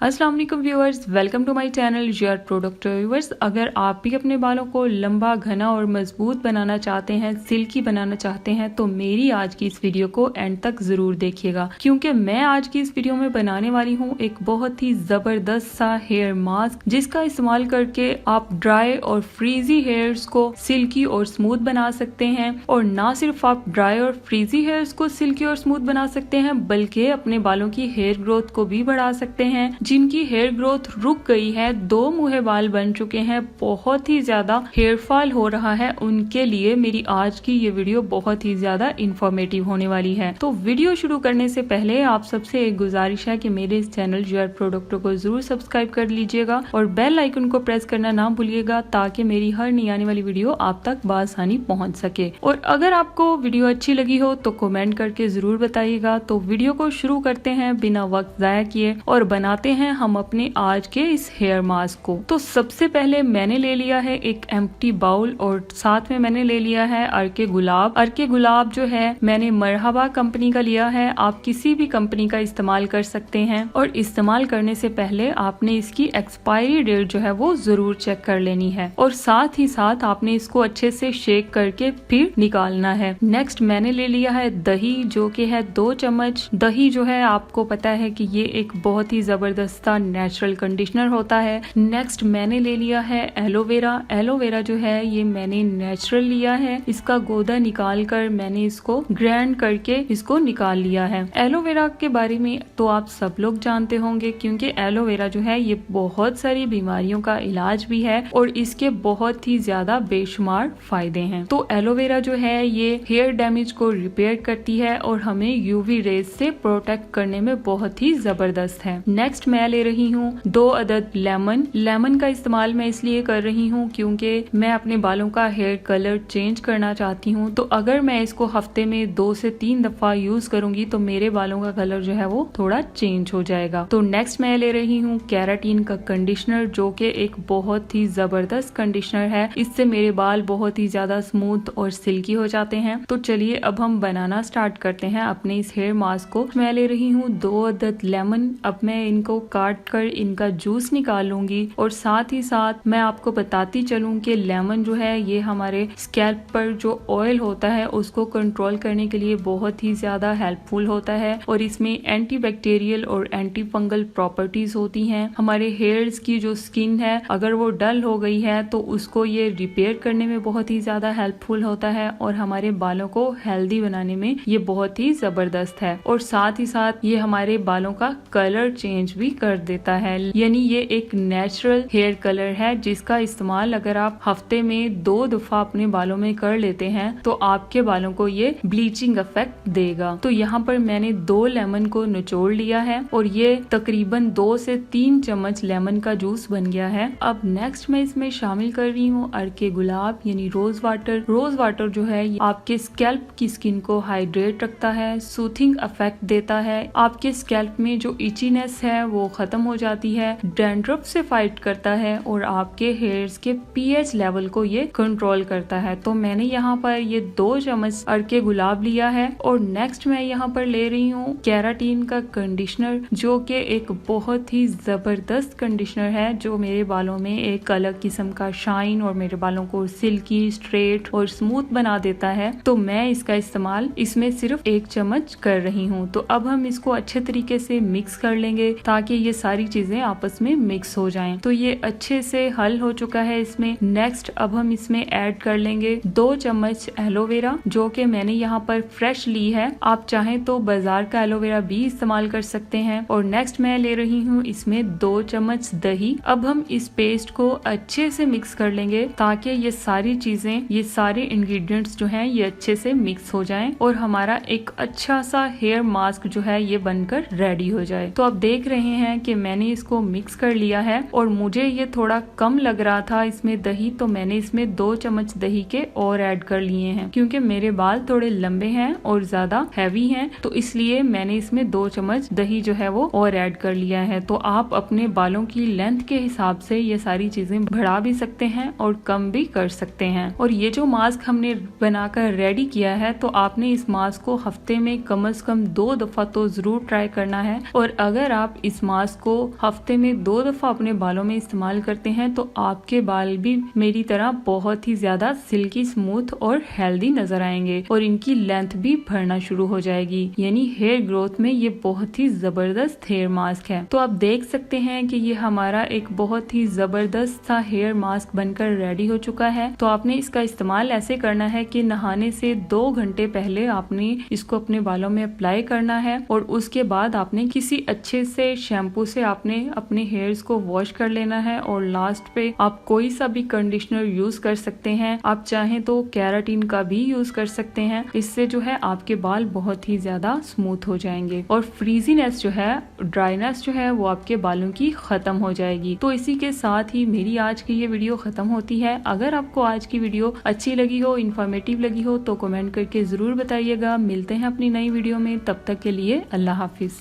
अस्सलाम वालेकुम viewers, welcome to my channel your product viewers. अगर आप भी अपने बालों को लंबा, घना और मजबूत बनाना चाहते हैं, सिल्की बनाना चाहते हैं, तो मेरी आज की इस वीडियो को एंड तक जरूर देखिएगा, क्योंकि मैं आज की इस वीडियो में बनाने वाली हूँ एक बहुत ही जबरदस्त सा हेयर मास्क, जिसका इस्तेमाल करके आप ड्राई और फ्रीजी हेयर्स को सिल्की और स्मूथ बना सकते हैं। और ना सिर्फ आप ड्राई और फ्रीजी हेयर्स को सिल्की और स्मूथ बना सकते हैं, बल्कि अपने बालों की हेयर ग्रोथ को भी बढ़ा सकते हैं। जिनकी हेयर ग्रोथ रुक गई है, दो मुहे बाल बन चुके हैं, बहुत ही ज्यादा हेयर फॉल हो रहा है, उनके लिए मेरी आज की ये वीडियो बहुत ही ज्यादा इंफॉर्मेटिव होने वाली है। तो वीडियो शुरू करने से पहले आप सबसे एक गुजारिश है कि मेरे इस चैनल योर प्रोडक्ट को जरूर सब्सक्राइब कर लीजिएगा और बेल आइकन को प्रेस करना ना भूलिएगा, ताकि मेरी हर नई आने वाली वीडियो आप तक बआसानी पहुंच सके। और अगर आपको वीडियो अच्छी लगी हो तो कमेंट करके जरूर बताइएगा। तो वीडियो को शुरू करते हैं बिना वक्त जाया किए और बनाते हैं हम अपने आज के इस हेयर मास्क को। तो सबसे पहले मैंने ले लिया है एक एम्प्टी बाउल और साथ में मैंने ले लिया है अर्के गुलाब। अर्के गुलाब जो है मैंने मरहबा कंपनी का लिया है, आप किसी भी कंपनी का इस्तेमाल कर सकते हैं। और इस्तेमाल करने से पहले आपने इसकी एक्सपायरी डेट जो है वो जरूर चेक कर लेनी है, और साथ ही साथ आपने इसको अच्छे से शेक करके फिर निकालना है। नेक्स्ट मैंने ले लिया है दही, जो कि है 2 चम्मच। दही जो है आपको पता है कि ये एक बहुत ही जबरदस्त नेचुरल कंडीशनर होता है। नेक्स्ट मैंने ले लिया है एलोवेरा। एलोवेरा जो है ये मैंने नेचुरल लिया है, इसका गोदा निकाल कर मैंने इसको ग्राइंड करके इसको निकाल लिया है। एलोवेरा के बारे में तो आप सब लोग जानते होंगे, क्योंकि एलोवेरा जो है ये बहुत सारी बीमारियों का इलाज भी है और इसके बहुत ही ज्यादा बेशुमार फायदे हैं। तो एलोवेरा जो है ये हेयर डैमेज को रिपेयर करती है और हमें यूवी रेज से प्रोटेक्ट करने में बहुत ही जबरदस्त है। नेक्स्ट मैं ले रही हूँ 2 अदद लेमन। लेमन का इस्तेमाल मैं इसलिए कर रही हूँ क्योंकि मैं अपने बालों का हेयर कलर चेंज करना चाहती हूँ। तो अगर मैं इसको हफ्ते में 2 से 3 दफा यूज करूंगी तो मेरे बालों का कलर जो है वो थोड़ा चेंज हो जाएगा। तो नेक्स्ट मैं ले रही हूँ केराटिन का कंडीशनर, जो कि एक बहुत ही जबरदस्त कंडीशनर है। इससे मेरे बाल बहुत ही ज्यादा स्मूथ और सिल्की हो जाते हैं। तो चलिए अब हम बनाना स्टार्ट करते हैं अपने इस हेयर मास्क को। मैं ले रही हूँ 2 अदद लेमन। अब मैं इनको काट कर इनका जूस निकालूंगी, और साथ ही साथ मैं आपको बताती चलूं कि लेमन जो है ये हमारे स्कैल्प पर जो ऑयल होता है उसको कंट्रोल करने के लिए बहुत ही ज्यादा हेल्पफुल होता है, और इसमें एंटी बैक्टीरियल और एंटी फंगल प्रॉपर्टीज होती हैं। हमारे हेयर्स की जो स्किन है अगर वो डल हो गई है तो उसको ये रिपेयर करने में बहुत ही ज्यादा हेल्पफुल होता है, और हमारे बालों को हेल्दी बनाने में ये बहुत ही जबरदस्त है। और साथ ही साथ ये हमारे बालों का कलर चेंज भी कर देता है, यानी ये एक नेचुरल हेयर कलर है जिसका इस्तेमाल अगर आप हफ्ते में 2 दफा अपने बालों में कर लेते हैं तो आपके बालों को ये ब्लीचिंग इफेक्ट देगा। तो यहाँ पर मैंने 2 लेमन को निचोड़ लिया है और ये तकरीबन 2 से 3 चम्मच लेमन का जूस बन गया है। अब नेक्स्ट मैं इसमें शामिल कर रही हूँ अर्के गुलाब यानी रोज वाटर। रोज वाटर जो है आपके स्कैल्प की स्किन को हाइड्रेट रखता है, सूथिंग इफेक्ट देता है, आपके स्कैल्प में जो इचीनेस है वो खत्म हो जाती है, डैंड्रफ से फाइट करता है और आपके हेयर्स के पीएच लेवल को ये कंट्रोल करता है। तो मैंने यहाँ पर ये 2 चम्मच अर्के गुलाब लिया है। और नेक्स्ट मैं यहाँ पर ले रही हूँ केराटिन का कंडीशनर, जो कि एक बहुत ही जबरदस्त कंडीशनर है, जो मेरे बालों में एक अलग किस्म का शाइन और मेरे बालों को सिल्की, स्ट्रेट और स्मूथ बना देता है। तो मैं इसका इस्तेमाल इसमें सिर्फ 1 चम्मच कर रही हूँ। तो अब हम इसको अच्छे तरीके से मिक्स कर लेंगे ताकि ये सारी चीजें आपस में मिक्स हो जाएं। तो ये अच्छे से हल हो चुका है इसमें। नेक्स्ट अब हम इसमें ऐड कर लेंगे 2 चम्मच एलोवेरा, जो कि मैंने यहाँ पर फ्रेश ली है, आप चाहें तो बाजार का एलोवेरा भी इस्तेमाल कर सकते हैं। और नेक्स्ट मैं ले रही हूँ इसमें 2 चम्मच दही। अब हम इस पेस्ट को अच्छे से मिक्स कर लेंगे ताकि ये सारी चीजें, ये सारे इंग्रेडिएंट्स जो हैं ये अच्छे से मिक्स हो जाएं और हमारा एक अच्छा सा हेयर मास्क जो है ये बनकर रेडी हो जाए। तो आप देख रहे हैं कि मैंने इसको मिक्स कर लिया है और मुझे ये थोड़ा कम लग रहा था इसमें दही, तो मैंने इसमें 2 चम्मच दही के और ऐड कर लिए हैं, क्योंकि मेरे बाल थोड़े लंबे हैं और ज्यादा हैवी हैं, तो इसलिए मैंने इसमें 2 चम्मच दही जो है वो और ऐड कर लिया है। तो आप अपने बालों की लेंथ के हिसाब से ये सारी चीजें बढ़ा भी सकते हैं और कम भी कर सकते हैं। और ये जो मास्क हमने बनाकर रेडी किया है, तो आपने इस मास्क को हफ्ते में कम से कम 2 दफा तो जरूर ट्राई करना है। और अगर आप इस मास्क को हफ्ते में 2 दफा अपने बालों में इस्तेमाल करते हैं तो आपके बाल भी मेरी तरह बहुत ही ज्यादा सिल्की, स्मूथ और हेल्दी नजर आएंगे और इनकी लेंथ भी बढ़ना शुरू हो जाएगी। यानी हेयर ग्रोथ में ये बहुत ही जबरदस्त हेयर मास्क है। तो आप देख सकते हैं कि ये हमारा एक बहुत ही जबरदस्त सा हेयर मास्क बनकर रेडी हो चुका है। तो आपने इसका इस्तेमाल ऐसे करना है कि नहाने से 2 घंटे पहले आपने इसको अपने बालों में अप्लाई करना है और उसके बाद आपने किसी अच्छे से शैम्पू से आपने अपने हेयर्स को वॉश कर लेना है और लास्ट पे आप कोई सा भी कंडीशनर यूज कर सकते हैं। आप चाहें तो केराटिन का भी यूज कर सकते हैं। इससे जो है आपके बाल बहुत ही ज्यादा स्मूथ हो जाएंगे और फ्रीजीनेस जो है, ड्राईनेस जो है वो आपके बालों की खत्म हो जाएगी। तो इसी के साथ ही मेरी आज की ये वीडियो खत्म होती है। अगर आपको आज की वीडियो अच्छी लगी हो, इन्फॉर्मेटिव लगी हो तो कमेंट करके जरूर बताइएगा। मिलते हैं अपनी नई वीडियो में, तब तक के लिए अल्लाह हाफिज।